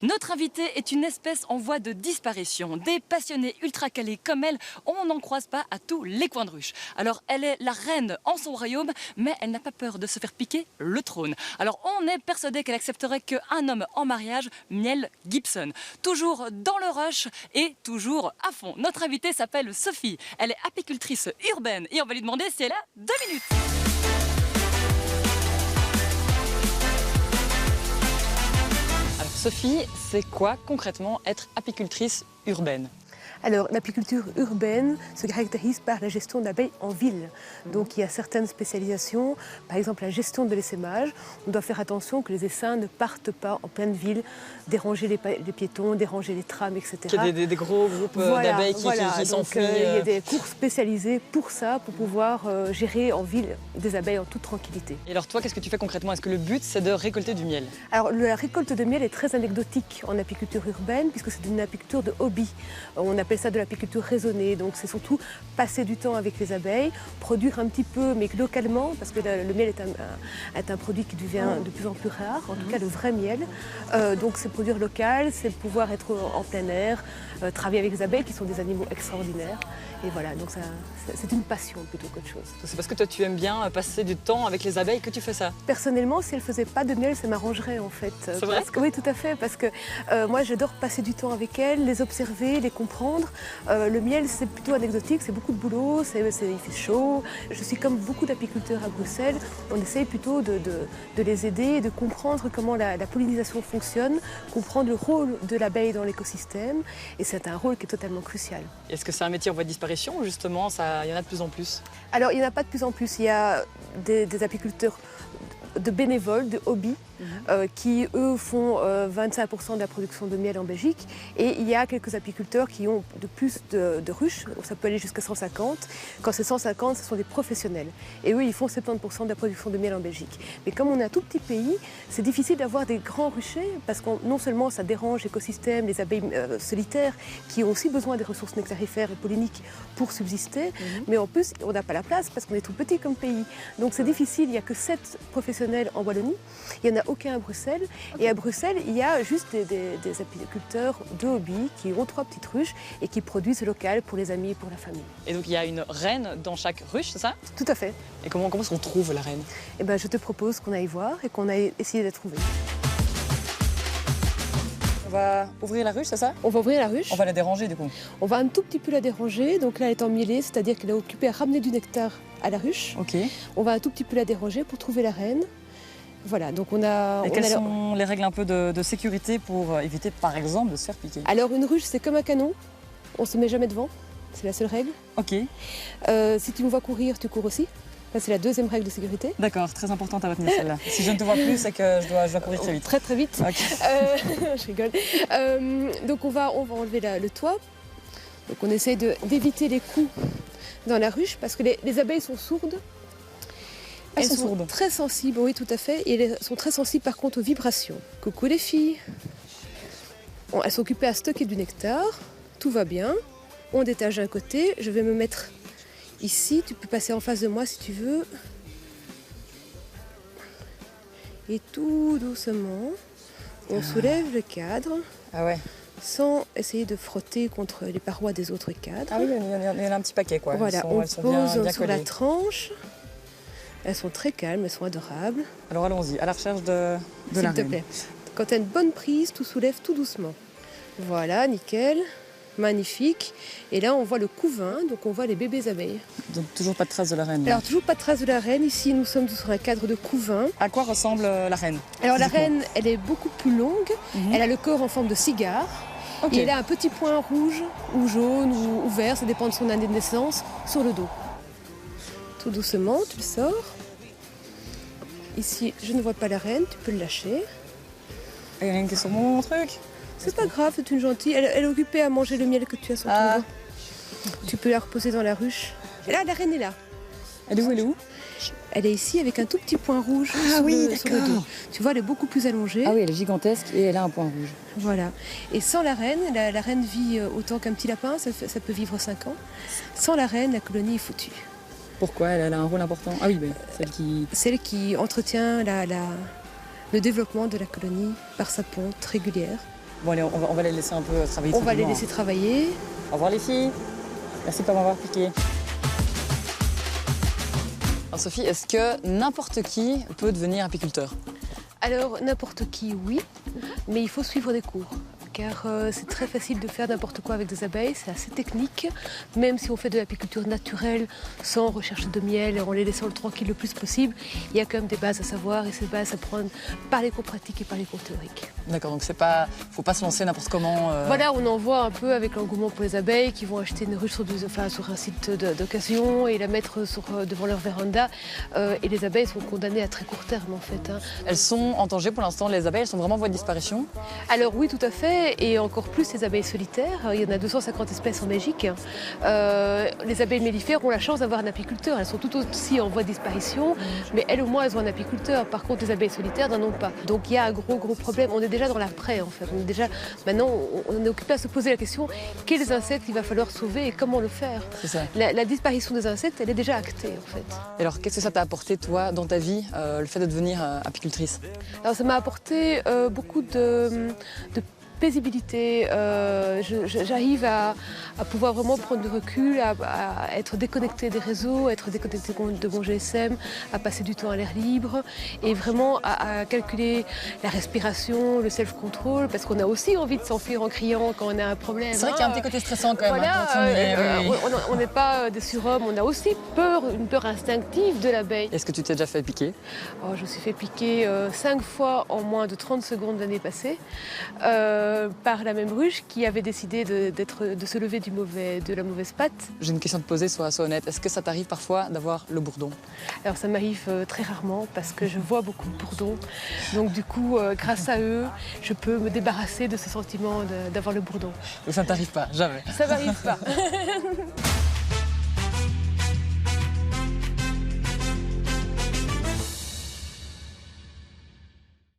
Notre invitée est une espèce en voie de disparition. Des passionnés ultra calés comme elle, on n'en croise pas à tous les coins de ruche. Alors elle est la reine en son royaume, mais elle n'a pas peur de se faire piquer le trône. Alors on est persuadé qu'elle accepterait qu'un homme en mariage, Miel Gibson. Toujours dans le rush et toujours à fond. Notre invitée s'appelle Sophie. Elle est apicultrice urbaine et on va lui demander si elle a 2 minutes. Sophie, c'est quoi concrètement être apicultrice urbaine ? Alors, l'apiculture urbaine se caractérise par la gestion d'abeilles en ville. Donc, il y a certaines spécialisations, par exemple la gestion de l'essaimage. On doit faire attention que les essaims ne partent pas en pleine ville, déranger les piétons, déranger les trams, etc. Il y a des gros groupes d'abeilles qui s'enfuient. Il y a des cours spécialisés pour ça, pour pouvoir gérer en ville des abeilles en toute tranquillité. Et alors toi, qu'est-ce que tu fais concrètement? Est-ce que le but, c'est de récolter du miel? Alors, la récolte de miel est très anecdotique en apiculture urbaine, puisque c'est une apiculture de hobby. On appelle ça de l'apiculture raisonnée, donc c'est surtout passer du temps avec les abeilles, produire un petit peu, mais localement, parce que le miel est un produit qui devient de plus en plus rare, en tout cas le vrai miel. Donc c'est produire local, c'est pouvoir être en plein air, travailler avec les abeilles qui sont des animaux extraordinaires. Et voilà, donc c'est une passion plutôt qu'autre chose. C'est parce que toi tu aimes bien passer du temps avec les abeilles que tu fais ça? Personnellement, si elles ne faisaient pas de miel, ça m'arrangerait en fait. C'est vrai? Oui, tout à fait, parce que moi j'adore passer du temps avec elles, les observer, les comprendre. Le miel c'est plutôt anecdotique, c'est beaucoup de boulot, il fait chaud. Je suis comme beaucoup d'apiculteurs à Bruxelles, on essaye plutôt de les aider, de comprendre comment la pollinisation fonctionne, comprendre le rôle de l'abeille dans l'écosystème, et c'est un rôle qui est totalement crucial. Est-ce que c'est un métier en voie de disparition ou justement il y en a de plus en plus? Alors il n'y en a pas de plus en plus, il y a des apiculteurs de bénévoles, de hobby, qui eux font 25% de la production de miel en Belgique, et il y a quelques apiculteurs qui ont de plus de ruches, ça peut aller jusqu'à 150. Quand c'est 150, ce sont des professionnels, et eux ils font 70% de la production de miel en Belgique. Mais comme on est un tout petit pays, c'est difficile d'avoir des grands ruchers, parce que non seulement ça dérange l'écosystème, les abeilles solitaires qui ont aussi besoin des ressources nectarifères et polliniques pour subsister, mais en plus on n'a pas la place parce qu'on est tout petit comme pays. Donc c'est difficile, il n'y a que 7 professionnels en Wallonie, il n'y en a aucun à Bruxelles, et à Bruxelles il y a juste des apiculteurs de hobby qui ont 3 petites ruches et qui produisent local pour les amis et pour la famille. Et donc il y a une reine dans chaque ruche, c'est ça? Tout à fait. Et comment est-ce qu'on trouve la reine? Eh ben, je te propose qu'on aille voir et qu'on aille essayer de la trouver. On va ouvrir la ruche, c'est ça? On va ouvrir la ruche. On va la déranger du coup? On va un tout petit peu la déranger, donc là elle est emmêlée, c'est-à-dire qu'elle est occupée à ramener du nectar à la ruche. Ok. On va un tout petit peu la déranger pour trouver la reine. Voilà, donc on a... Et quelles sont les règles un peu de sécurité pour éviter par exemple de se faire piquer? Alors une ruche c'est comme un canon, on se met jamais devant, c'est la seule règle. Ok. Si tu me vois courir, tu cours aussi. Ça, c'est la deuxième règle de sécurité. D'accord, très importante à retenir celle-là. Si je ne te vois plus, c'est que je dois courir très vite. Très très vite. Okay. Je rigole. Donc on va enlever le toit. Donc on essaye d'éviter les coups dans la ruche parce que les abeilles sont sourdes. Elles sont sourdes. Très sensibles, oui tout à fait. Et elles sont très sensibles par contre aux vibrations. Coucou les filles. Bon, elles sont occupées à stocker du nectar. Tout va bien. On détache d'un côté. Je vais me mettre ici. Tu peux passer en face de moi si tu veux. Et tout doucement, on soulève le cadre. Ah ouais. Sans essayer de frotter contre les parois des autres cadres. Ah oui, il y en a un petit paquet quoi. Voilà, on pose bien sur la tranche. Elles sont très calmes, elles sont adorables. Alors allons-y, à la recherche de la reine. S'il te plaît. Quand tu as une bonne prise, tu soulèves tout doucement. Voilà, nickel. Magnifique. Et là, on voit le couvain, donc on voit les bébés abeilles. Donc toujours pas de trace de la reine. Alors toujours pas de trace de la reine. Ici, nous sommes sur un cadre de couvain. À quoi ressemble la reine? Alors la reine, elle est beaucoup plus longue. Elle a le corps en forme de cigare. Okay. Et elle a un petit point rouge, ou jaune, ou vert, ça dépend de son année de naissance, sur le dos. Tout doucement, tu le sors. Ici, je ne vois pas la reine, tu peux le lâcher. Il y a rien qui est sur mon truc? C'est pas grave, c'est une gentille. Elle est occupée à manger le miel que tu as sur ton doigt. Tu peux la reposer dans la ruche. Et là, la reine est là. Elle est où? Elle est ici avec un tout petit point rouge sur le dos. Tu vois, elle est beaucoup plus allongée. Ah oui, elle est gigantesque et elle a un point rouge. Voilà. Et sans la reine, la reine vit autant qu'un petit lapin, ça peut vivre 5 ans. Sans la reine, la colonie est foutue. Pourquoi? Elle a un rôle important. Ah oui, celle qui entretient le développement de la colonie par sa ponte régulière. Bon allez, on va les laisser un peu travailler. On va les laisser travailler. Au revoir les filles. Merci de m'avoir piqué. Alors Sophie, est-ce que n'importe qui peut devenir apiculteur? Alors, n'importe qui, oui, mais il faut suivre des cours. Car c'est très facile de faire n'importe quoi avec des abeilles, c'est assez technique. Même si on fait de l'apiculture naturelle, sans recherche de miel, et en les laissant tranquilles le plus possible, il y a quand même des bases à savoir et ces bases à prendre par les cours pratiques et par les cours théoriques. D'accord, donc faut pas se lancer n'importe comment. Voilà, on en voit un peu avec l'engouement pour les abeilles qui vont acheter une ruche sur un site d'occasion et la mettre devant leur véranda. Et les abeilles sont condamnées à très court terme en fait. Elles sont en danger pour l'instant, les abeilles, elles sont vraiment en voie de disparition? Alors oui, tout à fait. Et encore plus les abeilles solitaires. Il y en a 250 espèces en Belgique. Les abeilles mellifères ont la chance d'avoir un apiculteur. Elles sont tout aussi en voie de disparition, mais elles au moins elles ont un apiculteur. Par contre, les abeilles solitaires n'en ont pas. Donc il y a un gros problème. On est déjà dans l'après en fait. Maintenant, on est occupé à se poser la question quels insectes il va falloir sauver et comment le faire. C'est ça. La disparition des insectes, elle est déjà actée en fait. Et alors, qu'est-ce que ça t'a apporté toi dans ta vie, le fait de devenir apicultrice? Alors ça m'a apporté beaucoup de paisibilité, j'arrive à pouvoir vraiment prendre du recul, à être déconnectée des réseaux, à être déconnectée de mon GSM, à passer du temps à l'air libre et vraiment à calculer la respiration, le self-control, parce qu'on a aussi envie de s'enfuir en criant quand on a un problème. C'est vrai qu'il y a un petit côté stressant quand même. Voilà, on n'est pas des surhommes, on a aussi peur, une peur instinctive de l'abeille. Est-ce que tu t'es déjà fait piquer? Oh, je me suis fait piquer 5 fois en moins de 30 secondes l'année passée. Par la même ruche qui avait décidé de se lever de la mauvaise patte. J'ai une question à te poser, sois honnête. Est-ce que ça t'arrive parfois d'avoir le bourdon? Alors ça m'arrive très rarement parce que je vois beaucoup de bourdons. Donc du coup, grâce à eux, je peux me débarrasser de ce sentiment d'avoir le bourdon. Donc ça ne t'arrive pas, jamais? Ça m'arrive pas.